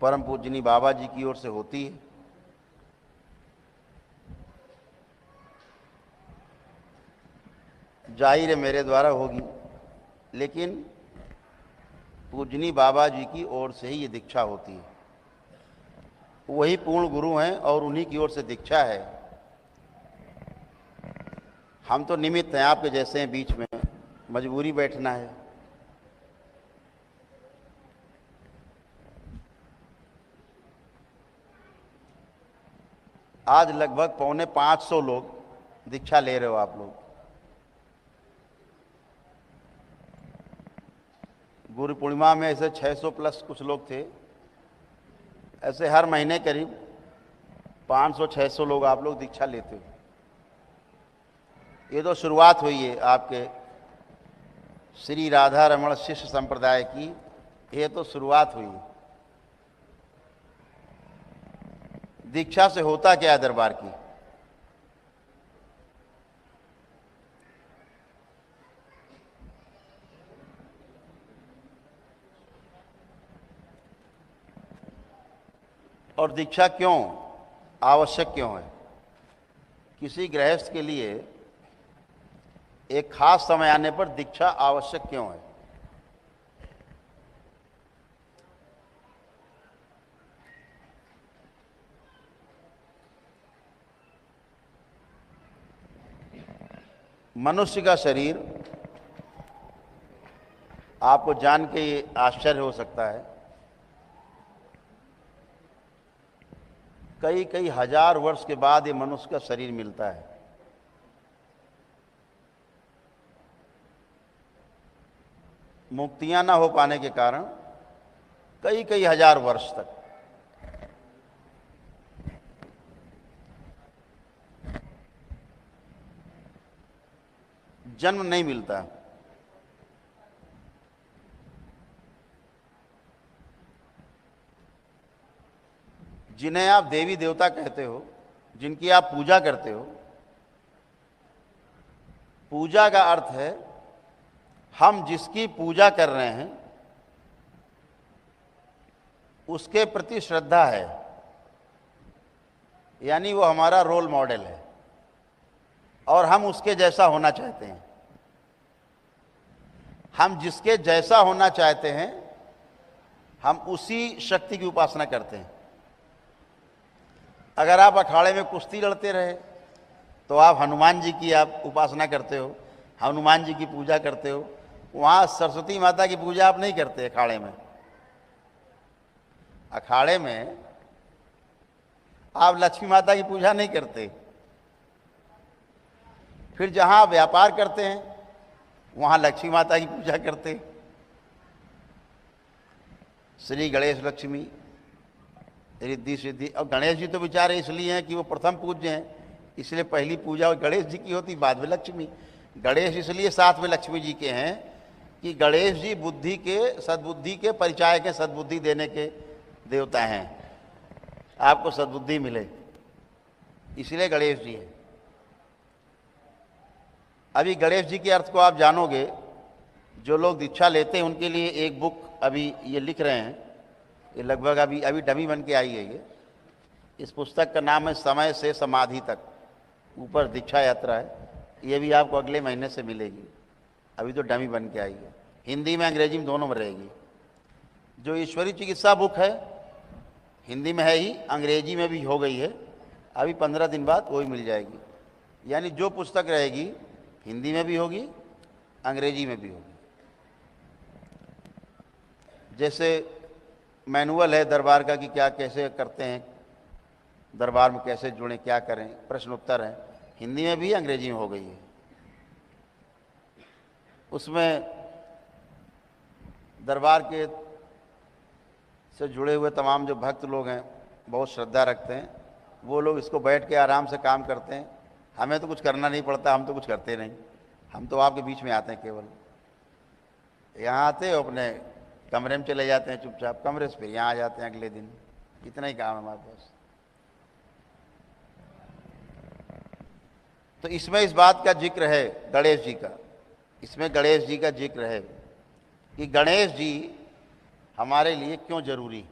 परम पूजनी बाबा जी की ओर से होती है। जाहिर है मेरे द्वारा होगी, लेकिन पूजनी बाबा जी की ओर से ही ये दीक्षा होती है। वही पूर्ण गुरु हैं और उन्हीं की ओर से दीक्षा है। हम तो निमित्त हैं, आपके जैसे हैं, बीच में मजबूरी बैठना है। आज लगभग 450 लोग दीक्षा ले रहे हो आप लोग। गुरु पूर्णिमा में ऐसे 600 प्लस कुछ लोग थे। ऐसे हर महीने करीब 500-600 लोग आप लोग दीक्षा लेते हो। ये तो शुरुआत हुई है आपके श्री राधा रमण शिष्य संप्रदाय की, ये तो शुरुआत हुई है। दीक्षा से होता क्या है दरबार की? और दीक्षा क्यों आवश्यक क्यों है? किसी गृहस्थ के लिए एक खास समय आने पर दीक्षा आवश्यक क्यों है? मनुष्य का शरीर, आपको जान के ये आश्चर्य हो सकता है, कई कई हजार वर्ष के बाद ये मनुष्य का शरीर मिलता है। मुक्तियां ना हो पाने के कारण कई कई हजार वर्ष तक जन्म नहीं मिलता। जिन्हें आप देवी देवता कहते हो, जिनकी आप पूजा करते हो, पूजा का अर्थ है हम जिसकी पूजा कर रहे हैं उसके प्रति श्रद्धा है, यानी वो हमारा रोल मॉडल है और हम उसके जैसा होना चाहते हैं। हम जिसके जैसा होना चाहते हैं हम उसी शक्ति की उपासना करते हैं। अगर आप अखाड़े में कुश्ती लड़ते रहे तो आप हनुमान जी की आप उपासना करते हो, हनुमान जी की पूजा करते हो। वहाँ सरस्वती माता की पूजा आप नहीं करते। अखाड़े में आप लक्ष्मी माता की पूजा नहीं करते। फिर जहाँ आप व्यापार करते हैं वहाँ लक्ष्मी माता की पूजा करते। श्री गणेश लक्ष्मी रिद्धि सिद्धि। और गणेश जी तो बेचारे इसलिए हैं कि वो प्रथम पूज्य हैं, इसलिए पहली पूजा गणेश जी की होती, बाद में लक्ष्मी। गणेश इसलिए साथ में लक्ष्मी जी के हैं कि गणेश जी बुद्धि के, सद्बुद्धि के परिचायक के, सद्बुद्धि देने के देवता हैं। आपको सद्बुद्धि मिले इसलिए गणेश जी है। अभी गणेश जी के अर्थ को आप जानोगे। जो लोग दीक्षा लेते हैं उनके लिए एक बुक अभी ये लिख रहे हैं, ये लगभग अभी डमी बन के आई है ये। इस पुस्तक का नाम है समय से समाधि तक, ऊपर दीक्षा यात्रा है। ये भी आपको अगले महीने से मिलेगी, अभी तो डमी बन के आई है। हिंदी में अंग्रेजी में दोनों में रहेगी। जो ईश्वरीय चिकित्सा बुक है हिंदी में है ही, अंग्रेजी में भी हो गई है, अभी 15 दिन बाद वो भी मिल जाएगी। यानी जो पुस्तक रहेगी हिंदी में भी होगी, अंग्रेजी में भी होगी। जैसे मैनुअल है दरबार का कि क्या कैसे करते हैं, दरबार में कैसे जुड़ें, क्या करें, प्रश्न उत्तर है, हिंदी में भी अंग्रेजी में हो गई है। उसमें दरबार के से जुड़े हुए तमाम जो भक्त लोग हैं, बहुत श्रद्धा रखते हैं, वो लोग इसको बैठ के आराम से काम करते हैं। हमें तो कुछ करना नहीं पड़ता, हम तो कुछ करते नहीं। हम तो आपके बीच में आते हैं, केवल यहाँ आते हो, अपने कमरे में चले जाते हैं चुपचाप, कमरे से फिर यहाँ आ जाते हैं अगले दिन। इतना ही काम है हमारे पास। तो इसमें इस बात का जिक्र है गणेश जी का, इसमें गणेश जी का जिक्र है कि गणेश जी हमारे लिए क्यों जरूरी।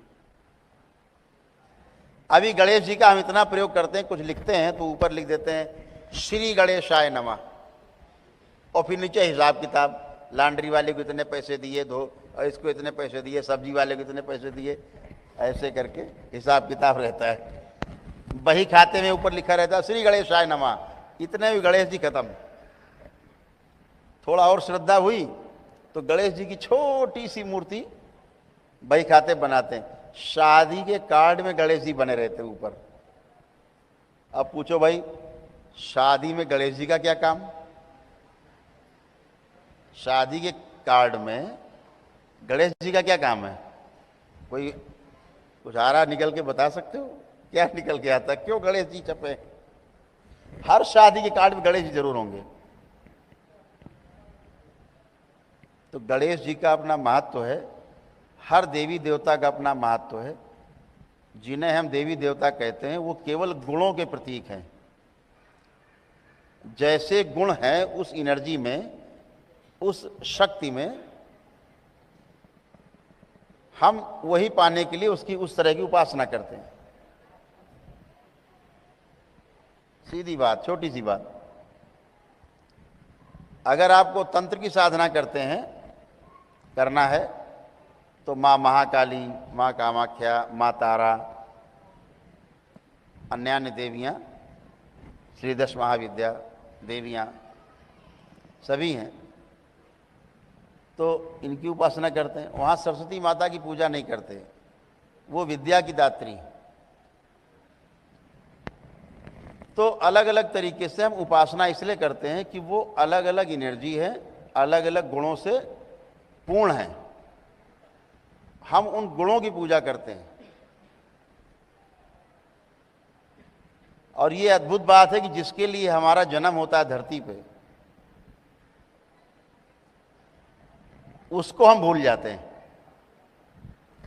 अभी गणेश जी का हम इतना प्रयोग करते हैं, कुछ लिखते हैं तो ऊपर लिख देते हैं श्री गणेशाय नमः, और फिर नीचे हिसाब किताब, लॉन्ड्री वाले को इतने पैसे दिए, धो और इसको इतने पैसे दिए, सब्जी वाले को इतने पैसे दिए, ऐसे करके हिसाब किताब रहता है। बही खाते में ऊपर लिखा रहता है श्री गणेशाय नमः, इतने भी गणेश जी खत्म। थोड़ा और श्रद्धा हुई तो गणेश जी की छोटी सी मूर्ति बही खाते बनाते हैं। शादी के कार्ड में गणेश जी बने रहते हैं ऊपर। अब पूछो भाई, शादी में गणेश जी का क्या काम? शादी के कार्ड में गणेश जी का क्या काम है? कोई कुछ आ रहा निकल के बता सकते हो? क्या निकल के आता है? क्यों गणेश जी छपे? हर शादी के कार्ड में गणेश जी जरूर होंगे। तो गणेश जी का अपना महत्व है, हर देवी देवता का अपना महत्व है। जिन्हें हम देवी देवता कहते हैं वो केवल गुणों के प्रतीक हैं। जैसे गुण हैं उस एनर्जी में, उस शक्ति में, हम वही पाने के लिए उसकी उस तरह की उपासना करते हैं। सीधी बात, छोटी सी बात। अगर आपको तंत्र की साधना करना है तो माँ महाकाली, माँ कामाख्या, माँ तारा, अन्य देवियाँ, श्री दश महाविद्या देवियाँ सभी हैं, तो इनकी उपासना करते हैं। वहाँ सरस्वती माता की पूजा नहीं करते, वो विद्या की दात्री। तो अलग अलग तरीके से हम उपासना इसलिए करते हैं कि वो अलग अलग एनर्जी है, अलग अलग गुणों से पूर्ण है। हम उन गुणों की पूजा करते हैं। और ये अद्भुत बात है कि जिसके लिए हमारा जन्म होता है धरती पे, उसको हम भूल जाते हैं।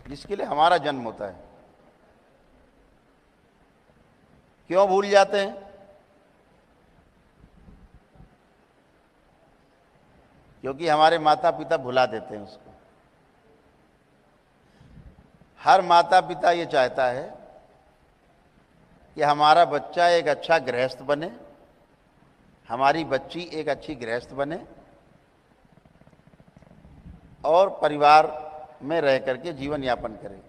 जिसके लिए हमारा जन्म होता है, क्यों भूल जाते हैं? क्योंकि हमारे माता पिता भुला देते हैं उसको। हर माता पिता ये चाहता है कि हमारा बच्चा एक अच्छा गृहस्थ बने, हमारी बच्ची एक अच्छी गृहस्थ बने और परिवार में रह करके जीवन यापन करे।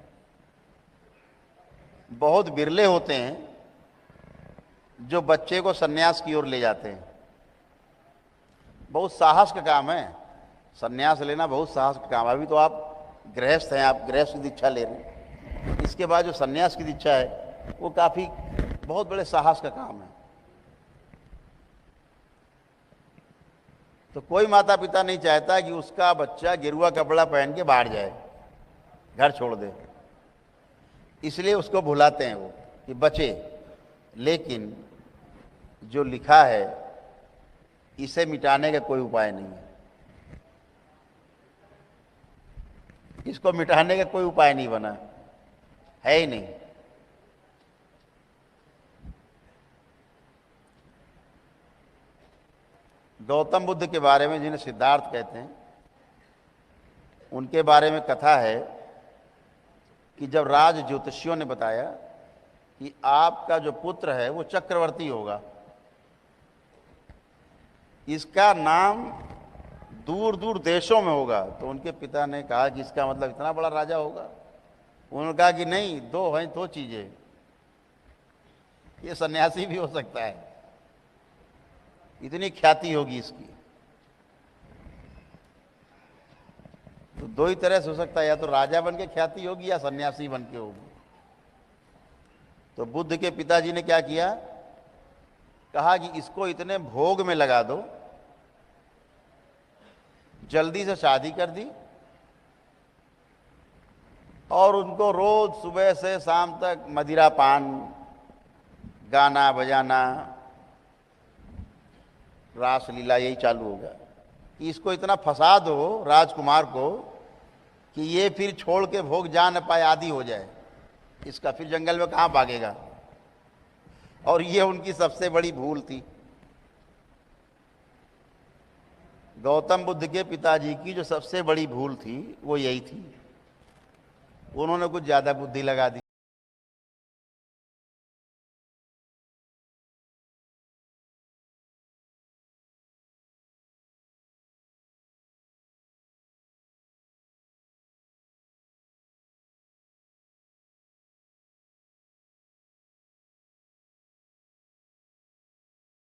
बहुत बिरले होते हैं जो बच्चे को सन्यास की ओर ले जाते हैं। बहुत साहस का काम है सन्यास लेना, बहुत साहस का काम है। अभी तो आप गृहस्थ हैं, आप गृहस्थ की दीक्षा ले रहे हैं, इसके बाद जो सन्यास की दीक्षा है वो काफ़ी बहुत बड़े साहस का काम है। तो कोई माता पिता नहीं चाहता कि उसका बच्चा गेरुआ कपड़ा पहन के बाहर जाए, घर छोड़ दे, इसलिए उसको भुलाते हैं वो कि बचे। लेकिन जो लिखा है इसे मिटाने का कोई उपाय नहीं है। इसको मिटाने का कोई उपाय नहीं बना है ही नहीं। गौतम बुद्ध के बारे में, जिन्हें सिद्धार्थ कहते हैं, उनके बारे में कथा है कि जब राज ज्योतिषियों ने बताया कि आपका जो पुत्र है वो चक्रवर्ती होगा, इसका नाम दूर दूर देशों में होगा, तो उनके पिता ने कहा कि इसका मतलब इतना बड़ा राजा होगा। उन्होंने कहा कि नहीं, दो हैं दो चीजें, ये सन्यासी भी हो सकता है, इतनी ख्याति होगी इसकी। तो दो ही तरह से हो सकता है, या तो राजा बन के ख्याति होगी या सन्यासी बन के होगी। तो बुद्ध के पिताजी ने क्या किया, कहा कि इसको इतने भोग में लगा दो, जल्दी से शादी कर दी और उनको रोज सुबह से शाम तक मदिरा पान, गाना बजाना, रास लीला यही चालू होगा। कि इसको इतना फंसा दो राजकुमार को कि ये फिर छोड़ के भोग जा न पाए, आदि हो जाए इसका, फिर जंगल में कहाँ भागेगा। और ये उनकी सबसे बड़ी भूल थी। गौतम बुद्ध के पिताजी की जो सबसे बड़ी भूल थी वो यही थी, उन्होंने कुछ ज्यादा बुद्धि लगा दी।